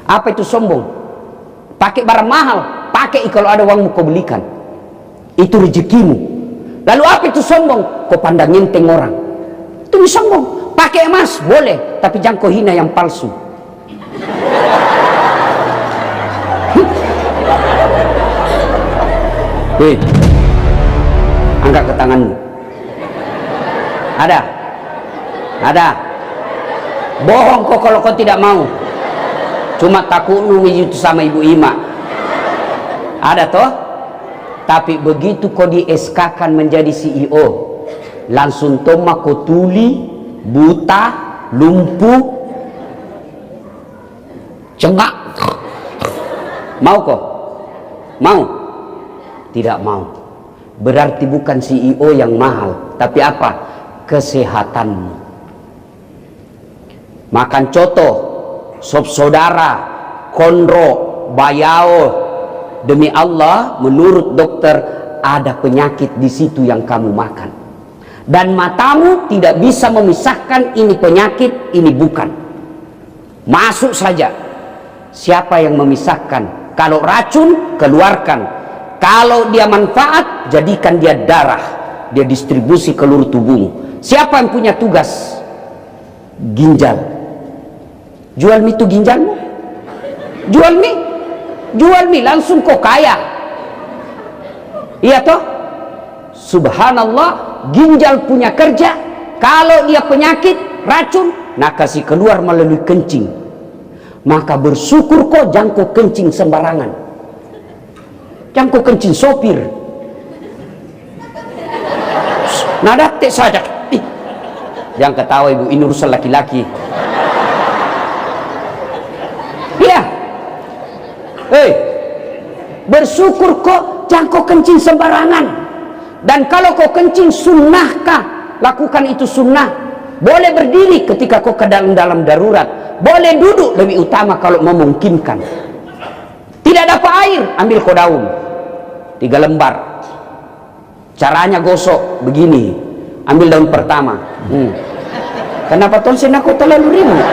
Apa itu sombong? Pakai barang mahal, pakai kalau ada uangmu kau belikan. Itu rezekimu. Lalu apa itu sombong? Kau pandang enteng orang. Itu sombong. Pakai emas boleh, tapi jangan kau hina yang palsu. Hei, angkat ke tanganmu. Ada? Ada? Bohong kok kalau kau tidak mau. Cuma takut lu itu sama ibu Ima. Ada toh? Tapi begitu kau di SK-kan menjadi CEO, langsung toma kau tuli, buta, lumpuh, cengak. Mau kau? Mau? Tidak mau. Berarti bukan CEO yang mahal, tapi apa? Kesehatanmu. Makan coto, sop saudara, konro, bayao. Demi Allah, menurut dokter ada penyakit di situ yang kamu makan. Dan matamu tidak bisa memisahkan ini penyakit, ini bukan. Masuk saja. Siapa yang memisahkan? Kalau racun, keluarkan. Kalau dia manfaat, jadikan dia darah. Dia distribusi ke seluruh tubuhmu. Siapa yang punya tugas? Ginjal. Jual mie itu ginjalmu? Jual mie? Jual mie langsung kok kaya. Iya toh? Subhanallah, ginjal punya kerja. Kalau dia penyakit, racun, nah kasih keluar melalui kencing. Maka bersyukur kok, jangan kok kencing sembarangan. Jangan kok kencing sopir. Nada tek saja. Jangan ketawa ibu, ini urusan laki-laki. Iya. Hei, bersyukur kok, jangan kok kencing sembarangan. Dan kalau kau kencing sunnahkah? Lakukan itu sunnah. Boleh berdiri ketika kau ke dalam darurat. Boleh duduk, lebih utama kalau memungkinkan. Tidak dapat air, ambil kau daun 3 lembar. Caranya gosok begini. Ambil daun pertama. Kenapa tonsen aku terlalu ribut?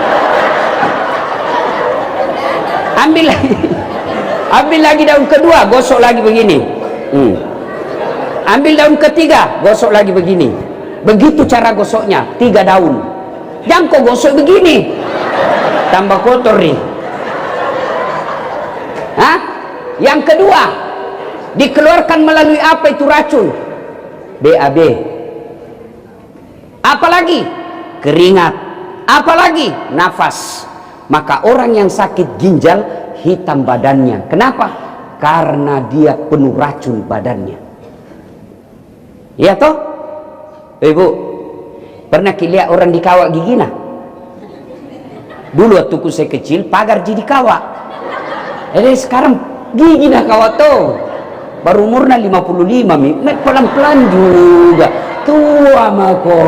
Ambil lagi. Ambil lagi daun kedua, gosok lagi begini. Ambil daun ketiga, gosok lagi begini. Begitu cara gosoknya, 3 daun. Jangan kau gosok begini, tambah kotor nih. Hah? Yang kedua, dikeluarkan melalui apa itu racun? BAB. Apalagi? Keringat. Apalagi? Nafas. Maka orang yang sakit ginjal hitam badannya. Kenapa? Karena dia penuh racun badannya. Iya toh? Ibu, pernah lihat orang dikawak gigi nah? Dulu waktu saya kecil pagar jadi kawak. Jadi sekarang gigi nah kawak tuh. Baru umurnya 55 mi, pelan-pelan juga. Tua mako.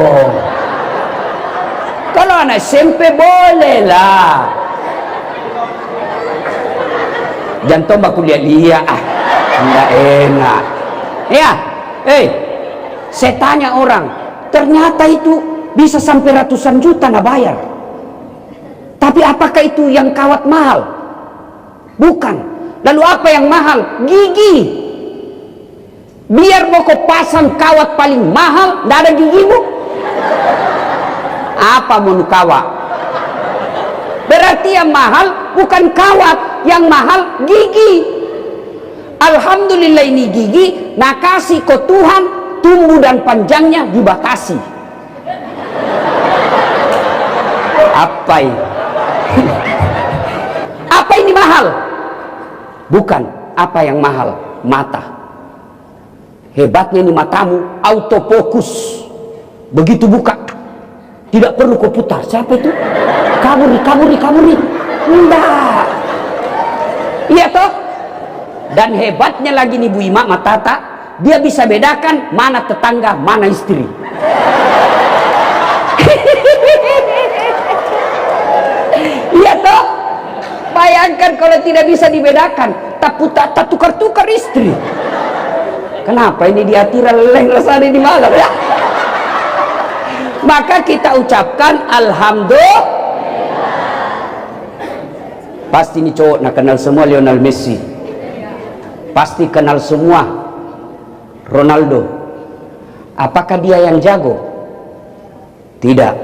Kalau anak SMP boleh lah. Jangan tombak kuliah-liah. Enggak enak. Ya, saya tanya orang, ternyata itu bisa sampai ratusan juta nah bayar. Tapi apakah itu yang kawat mahal? Bukan. Lalu apa yang mahal? Gigi. Biar mau kau pasang kawat paling mahal, tidak ada gigimu. Apa mau kawat? Berarti yang mahal bukan kawat, yang mahal gigi. Alhamdulillah ini gigi, nak kasih kau Tuhan tumbuh dan panjangnya dibatasi. Apa ini? Apa ini mahal? Bukan. Apa yang mahal? Mata. Hebatnya ini matamu autofokus. Begitu buka, tidak perlu kau putar. Siapa itu? Kabur nih. Enggak. Iya toh? Dan hebatnya lagi nih Bu Ima Matata, dia bisa bedakan mana tetangga, mana istri. Iya toh? Bayangkan kalau tidak bisa dibedakan, tak tukar-tukar istri. Kenapa ini di hati leleng rasanya di malam ya? Maka kita ucapkan alhamdulillah. Pasti ini cowok nak kenal semua Lionel Messi, pasti kenal semua Ronaldo. Apakah dia yang jago? Tidak.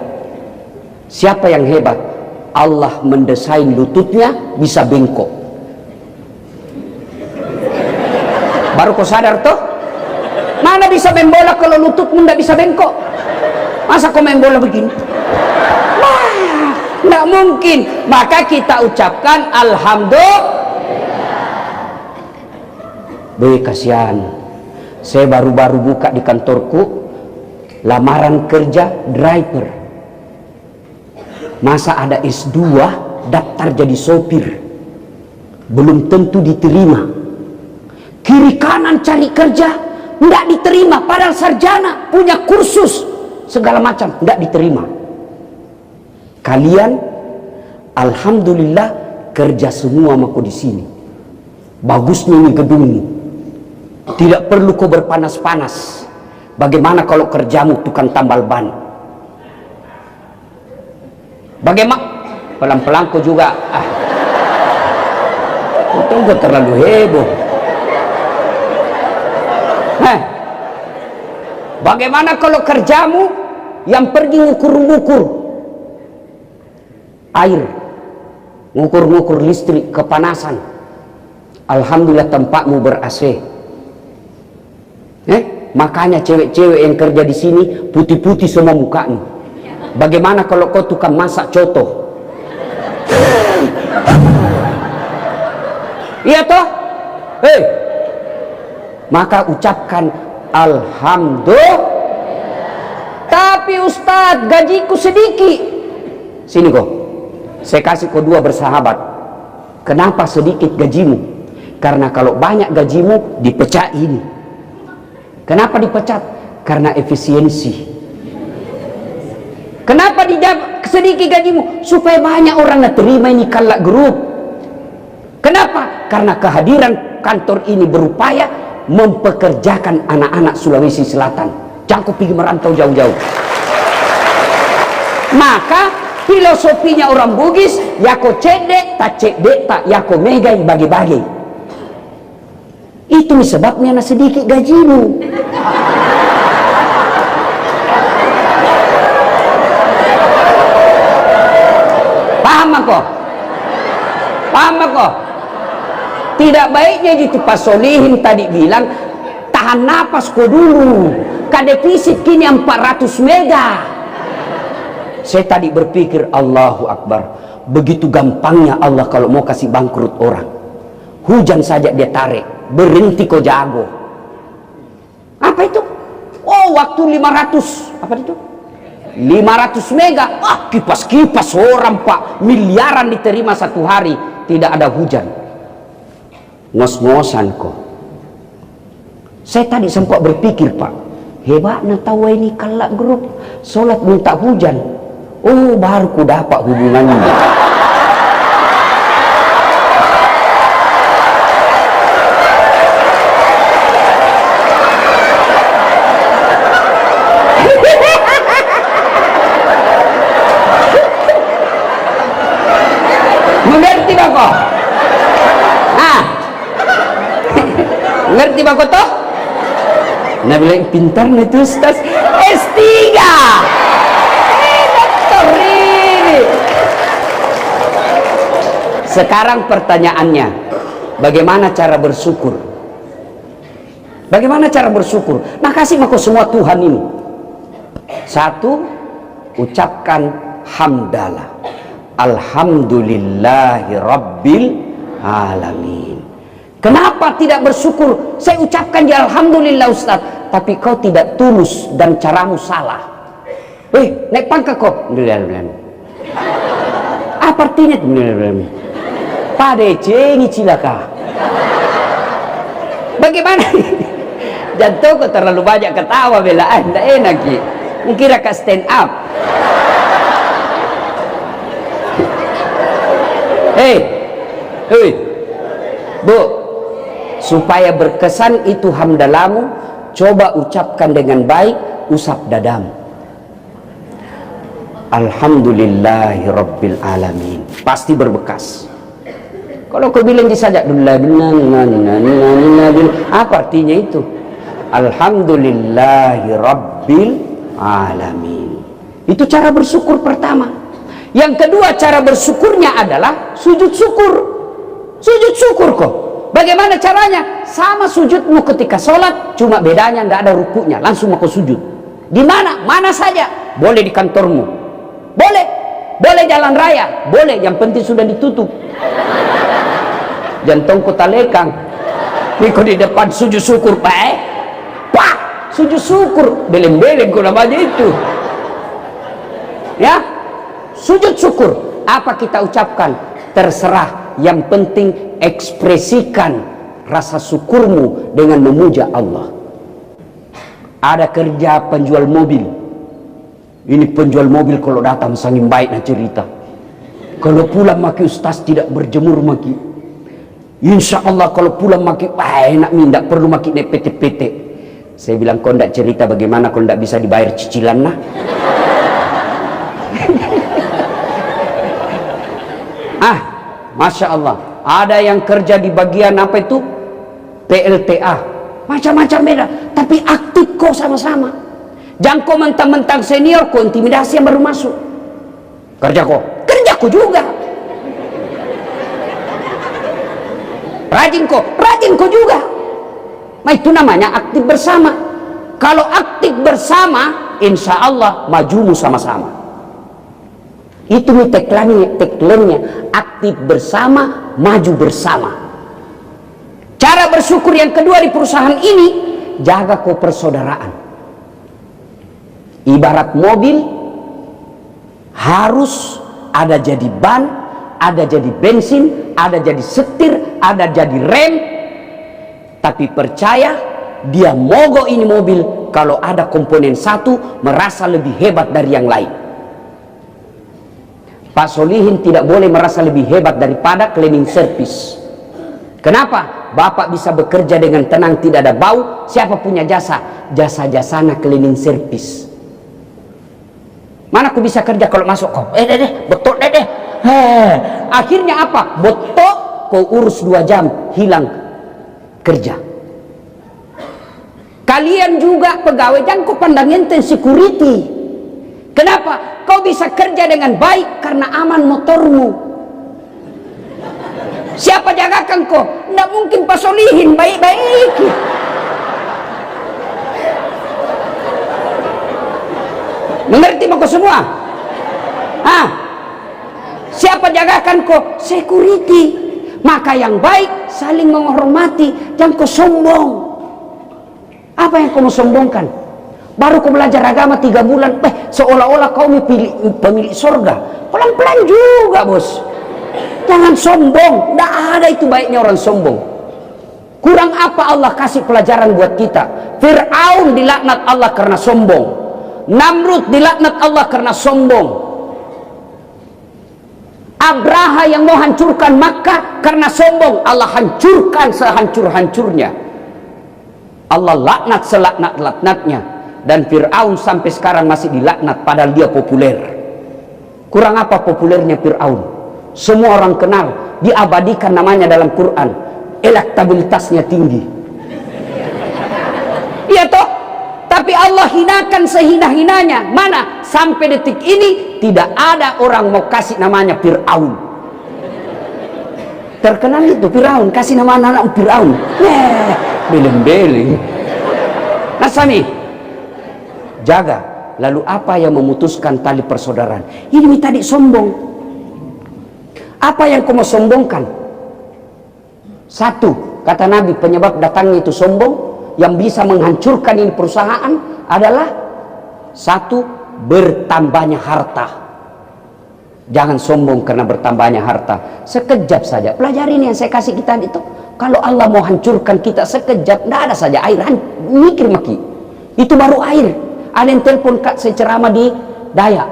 Siapa yang hebat? Allah mendesain lututnya bisa bengkok. Baru kau sadar toh? Mana bisa main bola kalau lututmu tidak bisa bengkok? Masa kau main bola begini? Tidak mungkin. Maka kita ucapkan alhamdulillah. Kasihan, saya baru-baru buka di kantorku lamaran kerja driver. Masa ada S2 daftar jadi sopir, belum tentu diterima. Kiri kanan cari kerja tidak diterima, padahal sarjana punya kursus segala macam, tidak diterima. Kalian alhamdulillah kerja semua maku di sini. Bagusnya ini gedungmu, tidak perlu kau berpanas-panas. Bagaimana kalau kerjamu tukang tambal ban? Bagaimana pelan-pelan kau juga tunggu terlalu heboh. Bagaimana kalau kerjamu yang pergi ngukur-ngukur air, ngukur-ngukur listrik, kepanasan? Alhamdulillah tempatmu ber-AC. Makanya cewek-cewek yang kerja di sini putih-putih semua mukanya. Bagaimana kalau kau tukang masak coto? Iya toh? Maka ucapkan alhamdulillah. Tapi Ustadz, gajiku sedikit. Sini kau, saya kasih kau dua bersahabat. Kenapa sedikit gajimu? Karena kalau banyak gajimu dipecat ini. Kenapa dipecat? Karena efisiensi. Kenapa sedikit gajimu? Supaya banyak orang yang terima ini Kallak Group. Kenapa? Karena kehadiran kantor ini berupaya mempekerjakan anak-anak Sulawesi Selatan. Jangan kau pergi merantau jauh-jauh. Maka filosofinya orang Bugis, ya kau cedek tak cedek tak, ya kau megai bagi-bagi. Itu sebabnya na sedikit gajimu. Paham aku? Paham aku? Tidak baiknya gitu Pak Solihin tadi bilang, tahan napas kau dulu. Defisit kini 400 mega. Saya tadi berpikir, Allahu Akbar, begitu gampangnya Allah kalau mau kasih bangkrut orang. Hujan saja dia tarik, berhenti kau jago. Apa itu? Oh, waktu 500, apa itu? 500 mega. Kipas-kipas orang Pak, miliaran diterima satu hari, tidak ada hujan. Ngos-ngosan kok. Saya tadi sempat berpikir Pak, hebatnya tahu ini Kallak Group, sholat minta hujan. Oh, baru ku dapat hubungannya. Mengerti bako? Ngerti bako toh? Nah bilang pintar nih tuh Ustaz. S3 dokter ini. Sekarang pertanyaannya, bagaimana cara bersyukur? Bagaimana cara bersyukur? Makasih mako semua Tuhan ini. Satu, ucapkan hamdalah. Alhamdulillahi Rabbil Alamin. Kenapa tidak bersyukur? Saya ucapkan ya Alhamdulillah Ustaz, tapi kau tidak tulus dan caramu salah. Naik pangkat kau. Apa artinya? Pada cengi cilaka. Bagaimana? Jantung kau terlalu banyak ketawa belaan, tidak enak ki. Mungkin akan stand up. Bu, supaya berkesan itu hamdalamu, coba ucapkan dengan baik, usap dadamu. Alhamdulillahi Rabbil Alamin. Pasti berbekas. Kalau kau bilang di sajak apa artinya itu? Alhamdulillahi Rabbil Alamin. Itu cara bersyukur pertama. Yang kedua, cara bersyukurnya adalah sujud syukur. Sujud syukur kok. Bagaimana caranya? Sama sujudmu ketika sholat, cuma bedanya tidak ada rukunya, langsung mau sujud. Di mana? Mana saja. Boleh di kantormu, boleh. Boleh jalan raya, boleh. Yang penting sudah ditutup. Jantung kota lekang. Niko di depan sujud syukur, pak. Sujud syukur, beleng-beleng kau namanya itu. Ya, sujud syukur. Apa kita ucapkan? Terserah. Yang penting ekspresikan rasa syukurmu dengan memuja Allah. Ada kerja penjual mobil. Ini penjual mobil kalau datang sangin baik nak cerita. Kalau pulang maki ustaz tidak berjemur maki. Insya Allah kalau pulang maki enak minta perlu maki naik PT-PT. Saya bilang kau tidak cerita bagaimana kau tidak bisa dibayar cicilan nah. Masya Allah. Ada yang kerja di bagian apa itu? PLTA. Macam-macam beda. Tapi aktif kok sama-sama. Jangan kau mentang-mentang senior kau intimidasi yang baru masuk. Kerja kok. Kerja kok juga. Rajin kok juga. Nah itu namanya aktif bersama. Kalau aktif bersama, insya Allah majumu sama-sama. Itu nih tagline-nya, aktif bersama, maju bersama. Cara bersyukur yang kedua di perusahaan ini, jaga persaudaraan. Ibarat mobil harus ada jadi ban, ada jadi bensin, ada jadi setir, ada jadi rem. Tapi percaya, dia mogok ini mobil kalau ada komponen satu merasa lebih hebat dari yang lain. Pak Solihin tidak boleh merasa lebih hebat daripada cleaning service. Kenapa? Bapak bisa bekerja dengan tenang, tidak ada bau. Siapa punya jasa? Jasa-jasana cleaning service. Mana aku bisa kerja kalau masuk kau? Betul deh. Akhirnya apa? Betul kau urus 2 jam, hilang kerja. Kalian juga pegawai, jangan kau pandang enten security. Kenapa? Kau bisa kerja dengan baik karena aman motormu. Siapa jagakan kau? Tidak mungkin Pak Solihin baik-baik. Mengerti kau semua? Siapa jagakan kau? Security. Maka yang baik saling menghormati, jangan kau sombong. Apa yang kau mau sombongkan? Baru kau belajar agama 3 bulan, seolah-olah kau pemilik surga. Pelan-pelan juga bos. Jangan sombong. Tidak ada itu baiknya orang sombong. Kurang apa Allah kasih pelajaran buat kita? Fir'aun dilaknat Allah karena sombong. Namrud dilaknat Allah karena sombong. Abraha yang mau hancurkan Makkah karena sombong, Allah hancurkan sehancur-hancurnya. Allah laknat selaknat-laknatnya. Dan Fir'aun sampai sekarang masih dilaknat padahal dia populer. Kurang apa populernya Fir'aun? Semua orang kenal, diabadikan namanya dalam Quran. Elektabilitasnya tinggi. Iya toh? Tapi Allah hinakan sehina-hinanya. Mana? Sampai detik ini tidak ada orang mau kasih namanya Fir'aun. Terkenal itu Fir'aun, kasih nama anak Fir'aun. Beleng-beleng. Nasami, jaga. Lalu apa yang memutuskan tali persaudaraan? Ini tadi sombong. Apa yang kau mau sombongkan? Satu, kata Nabi, penyebab datangnya itu sombong yang bisa menghancurkan ini perusahaan adalah satu, bertambahnya harta. Jangan sombong karena bertambahnya harta. Sekejap saja. Pelajari ini yang saya kasih kita itu. Kalau Allah mau hancurkan kita sekejap, tidak ada saja air. Mikir maki. Itu baru air. Ada yang telepon, Kak, saya ceramah di Dayak.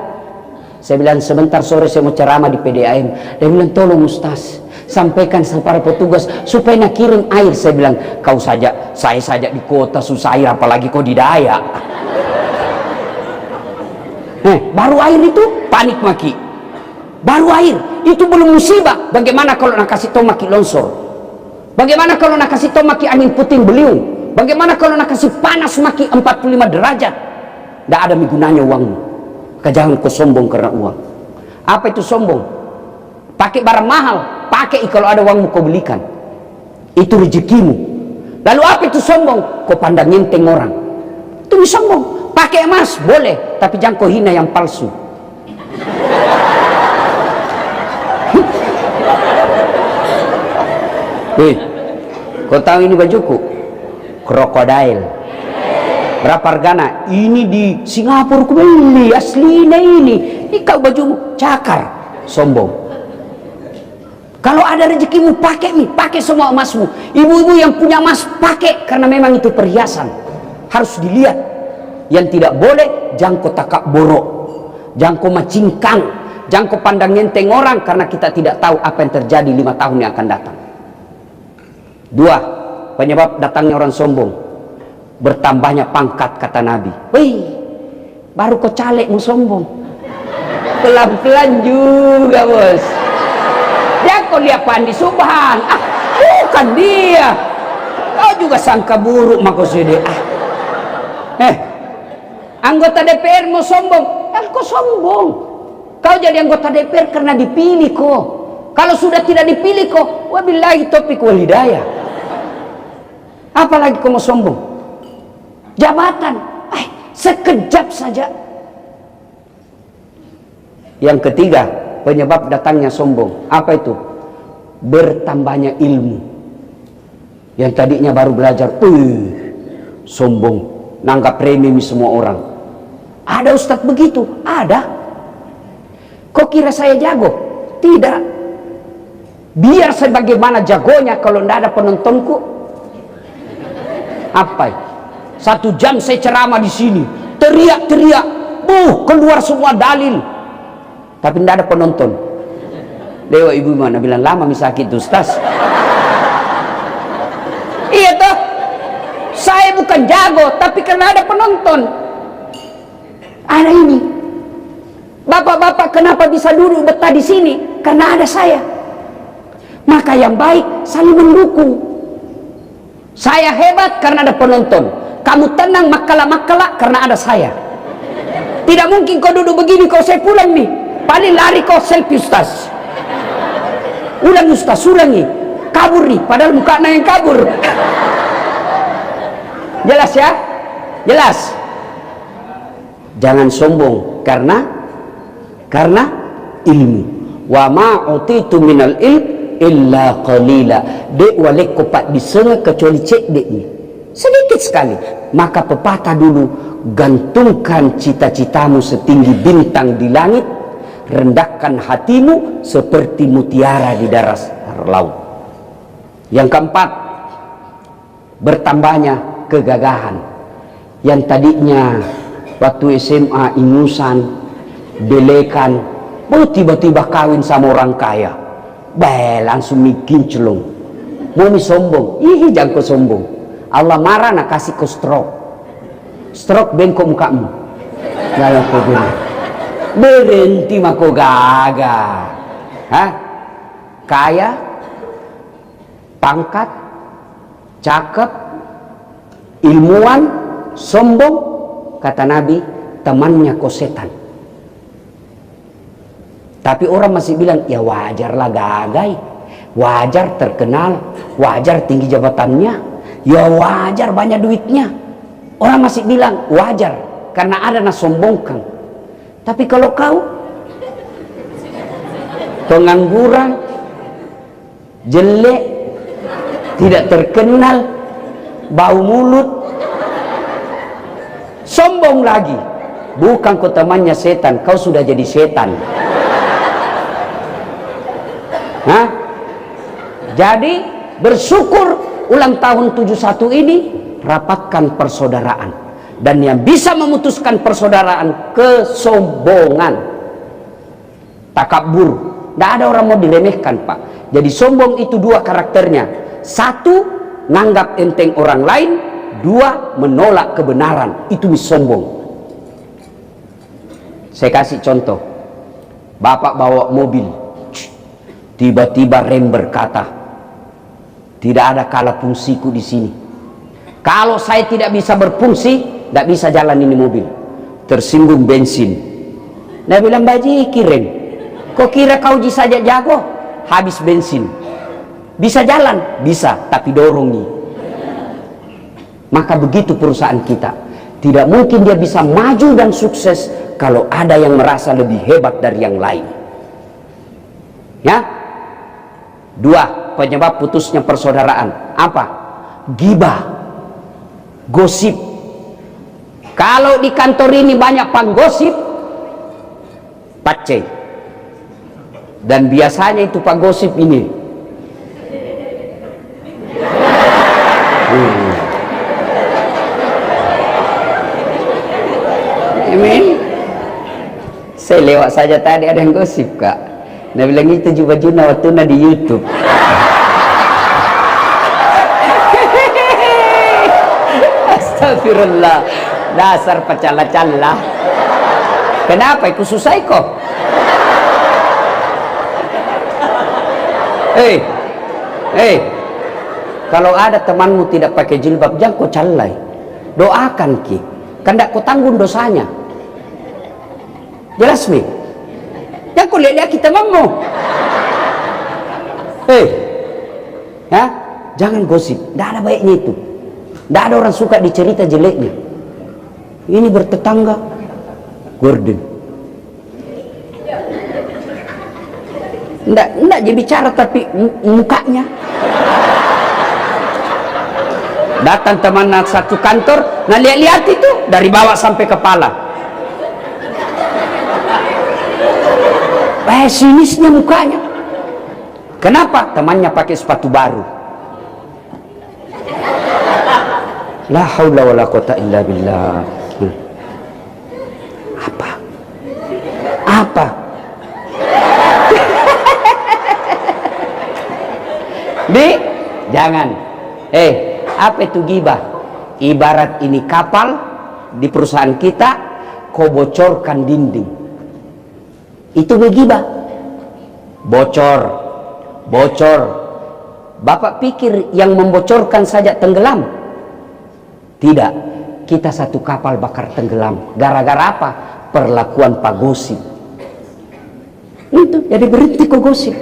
Saya bilang sebentar sore saya mau ceramah di PDAM. Dia bilang tolong Ustaz, sampaikan sama para petugas supaya nak kirim air. Saya bilang kau saja, saya saja di kota susah air, apalagi kau di Dayak. Baru air itu panik maki. Baru air itu belum musibah. bagaimana kalau nak kasih tahu maki longsor? Bagaimana kalau nak kasih tahu maki angin puting beliung? Bagaimana kalau nak kasih panas maki 45 derajat? Tidak ada gunanya uangmu. Jangan kau sombong karena uang. Apa itu sombong? Pakai barang mahal, pakai kalau ada uangmu kau belikan. Itu rezekimu. Lalu apa itu sombong? Kau pandang nyenteng orang. Itu sombong. Pakai emas boleh, tapi jangan kau hina yang palsu. Kau tahu ini bajuku? Krokodil. Berapa harganya? Ini di Singapura ku beli, aslinya ini. Ini kau bajumu cakar, sombong. Kalau ada rezekimu pakai nih, pakai semua emasmu. Ibu-ibu yang punya emas pakai karena memang itu perhiasan. Harus dilihat. Yang tidak boleh, jangan kau takak borok, jangan kau macingkang, jangan kau pandang nyenteng orang karena kita tidak tahu apa yang terjadi 5 tahun yang akan datang. 2, penyebab datangnya orang sombong, bertambahnya pangkat, kata Nabi. Wih, baru kau calegmu sombong, pelan-pelan juga bos. Dia kau lihat Pandi Subhan, bukan dia. Kau juga sangka buruk maksudnya. Anggota DPR mau sombong, kau sombong. Kau jadi anggota DPR karena dipilih kok. Kalau sudah tidak dipilih kok, wabillahi taufiq wal hidayah. Apalagi kau mau sombong? Jabatan, sekejap saja. Yang ketiga, penyebab datangnya sombong, apa itu? Bertambahnya ilmu. Yang tadinya baru belajar, sombong, nanggap remeh semua orang. Ada ustadz begitu? Ada. Kok kira saya jago? Tidak. Biar sebagaimana jagonya kalau tidak ada penontonku. Apa? 1 jam saya ceramah di sini, teriak-teriak, keluar semua dalil, tapi tidak ada penonton. Dewa ibu mana bilang lama misakit ustaz. Iya toh, saya bukan jago, tapi karena ada penonton. Ada ini, bapak-bapak kenapa bisa duduk betah di sini? Karena ada saya. Maka yang baik saling mendukung. Saya hebat karena ada penonton. Kamu tenang makala-makala karena ada saya. Tidak mungkin kau duduk begini kau saya pulang nih. Paling lari kau selfie ustaz. Ulang ustaz, ulangi. Kabur nih, padahal mukanya yang kabur. Jelas ya? Jelas. Jangan sombong karena ilmu. Wa ma utitu minal ilm illa qalila. Dek walek kopat disengah kecuali cek dek ni. Sedikit sekali. Maka pepatah dulu, gantungkan cita-citamu setinggi bintang di langit, rendahkan hatimu seperti mutiara di dasar laut. Yang keempat, bertambahnya kegagahan. Yang tadinya waktu SMA ingusan, belekan, tiba-tiba kawin sama orang kaya, langsung bikin celung. Mau sombong, jangan kau sombong. Allah marah nak kasih kau stroke bengkok mukamu. Dalam kau bilang, berhenti mah kau gagah. Kaya, pangkat, cakep, ilmuwan, sombong, kata Nabi, temannya kau setan. Tapi orang masih bilang, ya wajarlah gagai, wajar terkenal, wajar tinggi jabatannya, ya wajar banyak duitnya. Orang masih bilang wajar karena ada yang sombongkan. Tapi kalau kau pengangguran, jelek, tidak terkenal, bau mulut, sombong lagi, bukan kau temannya setan, kau sudah jadi setan. Jadi bersyukur ulang tahun 71 ini, rapatkan persaudaraan. Dan yang bisa memutuskan persaudaraan, kesombongan, takabur. Tidak ada orang mau diremehkan pak. Jadi sombong itu 2 karakternya. 1, nganggap enteng orang lain. 2, menolak kebenaran. Itu sombong. Saya kasih contoh. Bapak bawa mobil, Tiba-tiba rem berkata, tidak ada kala fungsiku di sini. Kalau saya tidak bisa berfungsi, tidak bisa jalan ini mobil. Tersinggung bensin. Dia bilang, baji kirim. Kok kira kau saja jago? Habis bensin. Bisa jalan? Bisa, tapi dorongi. Maka begitu perusahaan kita. Tidak mungkin dia bisa maju dan sukses kalau ada yang merasa lebih hebat dari yang lain. Ya. 2, penyebab putusnya persaudaraan. Apa? Ghibah. Gosip. Kalau di kantor ini banyak penggosip, pacai. Dan biasanya itu penggosip ini. Amin. Saya lewat saja tadi ada yang gosip, Kak. Nah bilang itu juga Juna waktu di YouTube. Astagfirullah, dasar pacala-cala. Kenapa? Ikut susah kok. Kalau ada temanmu tidak pakai jilbab, jangan kau calai. Doakan ki, kan tidak kau tanggung dosanya. Jelas mi? Jangan kau lihat kita temanmu. Ya, jangan gosip. Tidak ada baiknya itu. Tidak ada orang suka dicerita jeleknya. Ini bertetangga, Gordon. Tidak dia bicara tapi mukanya. Datang teman satu kantor, nah lihat itu dari bawah sampai kepala. Sinisnya mukanya. Kenapa? Temannya pakai sepatu baru. La haula wala quwata illa billah. Apa? Jangan. Apa itu ghibah? Ibarat ini kapal di perusahaan kita, kau bocorkan dinding. Itu ghibah. Bocor. Bapak pikir yang membocorkan saja tenggelam? Tidak. Kita satu kapal bakar tenggelam. Gara-gara apa? Perlakuan pak gosip. Itu jadi berhenti kau gosip.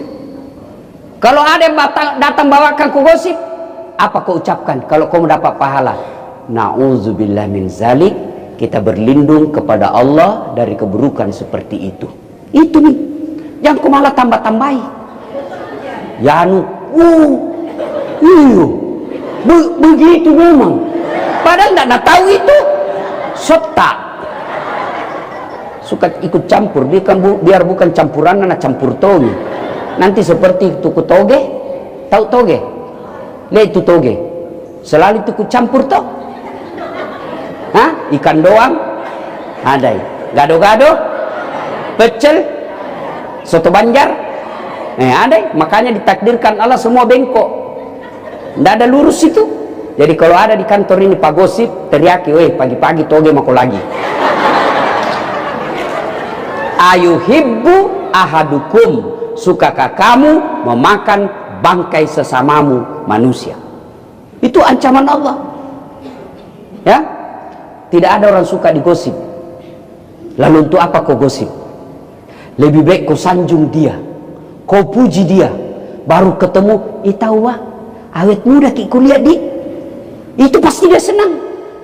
Kalau ada yang datang bawakan kau gosip, apa kau ucapkan kalau kau mendapat pahala? Na'udzubillah min zalik. Kita berlindung kepada Allah dari keburukan seperti itu. Itu nih. Jangan kau malah tambah-tambahi. Ya begitu memang. Padahal tidak tahu itu. Sota. Suka ikut campur. Dia kan biar bukan campuran, anak campur toge. Nanti seperti tuku toge. Tahu toge? Lihat itu toge. Selalu tuku campur toh. Ikan doang. Ada. Gado-gado. Pecel. Soto Banjar. Ada. Makanya ditakdirkan Allah semua bengkok. Tidak ada lurus itu. Jadi kalau ada di kantor ini pak gosip, teriaki, pagi-pagi toge mau lagi. Ayuhibbu ahadukum, sukakah kamu memakan bangkai sesamamu manusia? Itu ancaman Allah. Ya, tidak ada orang suka digosip. Lalu untuk apa kau gosip? Lebih baik kau sanjung dia, kau puji dia, baru ketemu, tahu wah, awet muda ki kuliah di, itu pasti dia senang.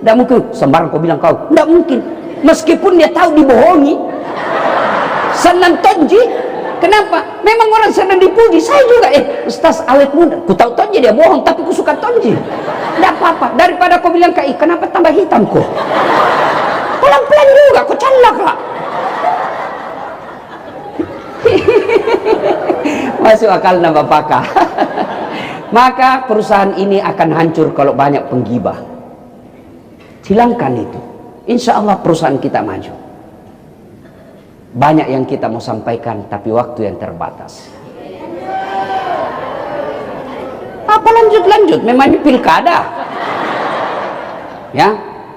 Tidak mungkin sembarang kau bilang kau, tidak mungkin. Meskipun dia tahu dibohongi, senang tonji. Kenapa? Memang orang senang dipuji. Saya juga Ustaz awet muda. Ku tahu tonji dia bohong, tapi ku suka tonji. Tidak apa-apa. Daripada kau bilang kak, kenapa tambah hitam kok? Pelan-pelan juga, kau calak kak. Masuk akal nama pakah. Maka perusahaan ini akan hancur kalau banyak penggibah. Hilangkan itu. Insya Allah perusahaan kita maju. Banyak yang kita mau sampaikan, tapi waktu yang terbatas. Apa lanjut-lanjut? Memang ini pilkada. Ya.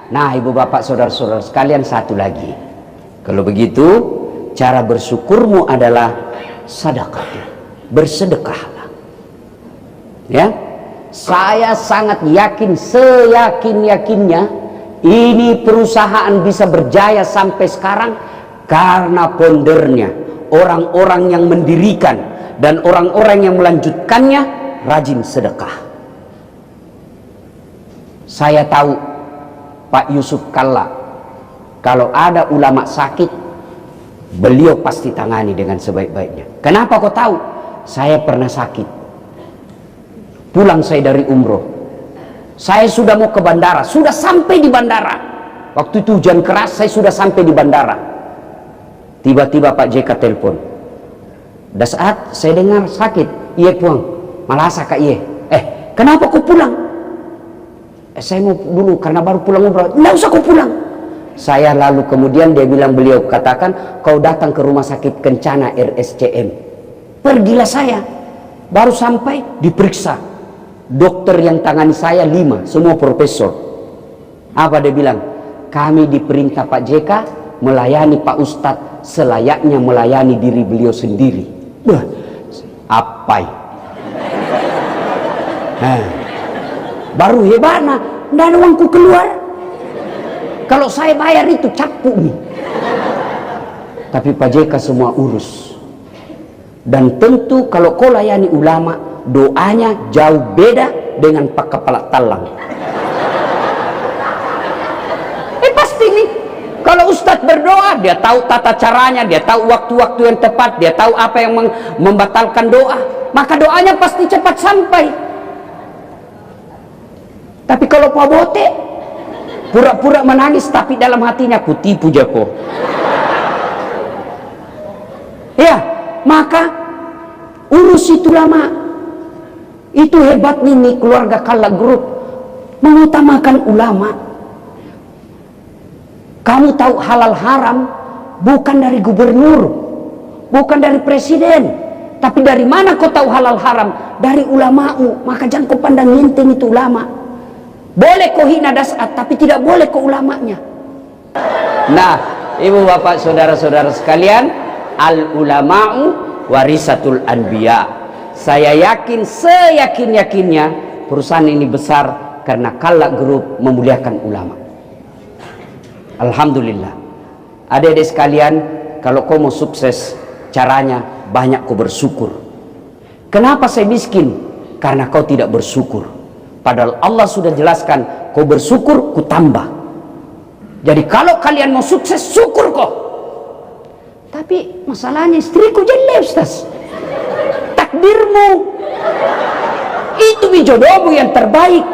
Nah, ibu bapak saudara-saudara sekalian, satu lagi. Kalau begitu, cara bersyukurmu adalah sedekah. bersedekahlah. Ya, saya sangat yakin, seyakin-yakinnya ini perusahaan bisa berjaya sampai sekarang karena pondernya orang-orang yang mendirikan dan orang-orang yang melanjutkannya rajin sedekah. Saya tahu Pak Yusuf Kalla, kalau ada ulama sakit, beliau pasti tangani dengan sebaik-baiknya. Kenapa kau tahu? Saya pernah sakit. Pulang saya dari umroh, saya sudah mau ke bandara, sudah sampai di bandara. Waktu itu hujan keras, saya sudah sampai di bandara. Tiba-tiba Pak JK telepon. Dah saat saya dengar sakit, iya puang, malasa kak iya. Kenapa kau pulang? Saya mau dulu karena baru pulang umroh. Nggak usah kau pulang. Saya lalu kemudian beliau katakan, kau datang ke rumah sakit Kencana RSCM. Pergilah saya. Baru sampai diperiksa. Dokter yang tangani saya 5, semua profesor. Apa dia bilang? Kami diperintah Pak JK melayani Pak Ustadz selayaknya melayani diri beliau sendiri. Apai. Baru hebatnya, nggak ada uangku keluar. Kalau saya bayar itu capu nih. Tapi Pak JK semua urus. Dan tentu kalau kau layani ulama, doanya jauh beda dengan Pak Kepala Talang. Pasti nih, kalau Ustadz berdoa, dia tahu tata caranya, dia tahu waktu-waktu yang tepat, dia tahu apa yang membatalkan doa, maka doanya pasti cepat sampai. Tapi kalau Pak Bote, pura-pura menangis, tapi dalam hatinya kutipu Jako. Ya, maka urus itu lama. Itu hebat nih keluarga Kalla Group, mengutamakan ulama. Kamu tahu halal haram bukan dari gubernur, bukan dari presiden, tapi dari mana kau tahu halal haram? Dari ulama'u. Maka jangan kau pandang enteng itu ulama. Boleh kau hina dasat, tapi tidak boleh kau ulamanya. Nah, ibu bapak saudara-saudara sekalian, al ulama'u warisatul anbiya. Saya yakin, seyakin-yakinnya perusahaan ini besar karena Kalla Group memuliakan ulama. Alhamdulillah. Adik-adik sekalian, kalau kau mau sukses, caranya banyak kau bersyukur. Kenapa saya miskin? Karena kau tidak bersyukur. Padahal Allah sudah jelaskan, kau bersyukur, ku tambah. Jadi kalau kalian mau sukses, syukur kau. Tapi masalahnya istriku jelek, Ustaz. Takdirmu itu jodohmu yang terbaik.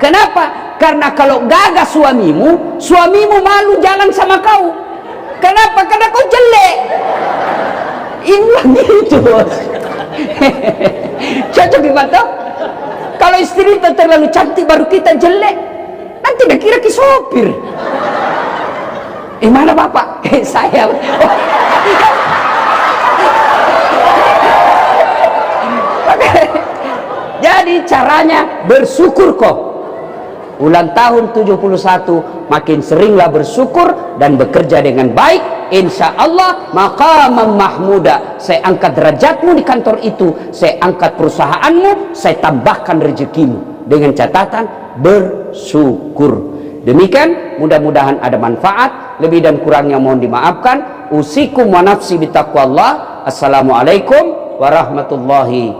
Kenapa? Karena kalau gagas suamimu malu jalan sama kau. Kenapa? Karena kau jelek. Ini gitu. Cocok gimana? Kalau istri itu terlalu cantik baru kita jelek, nanti dikira sopir. Mana bapak? Saya. Jadi caranya bersyukur kok. Ulang tahun 71, makin seringlah bersyukur dan bekerja dengan baik. Insya Allah maqaman mahmuda. Saya angkat derajatmu di kantor itu, saya angkat perusahaanmu, saya tambahkan rezekimu dengan catatan bersyukur. Demikian, mudah-mudahan ada manfaat. Lebih dan kurangnya mohon dimaafkan. Usikum wa nafsi bitaqwallah. Assalamualaikum warahmatullahi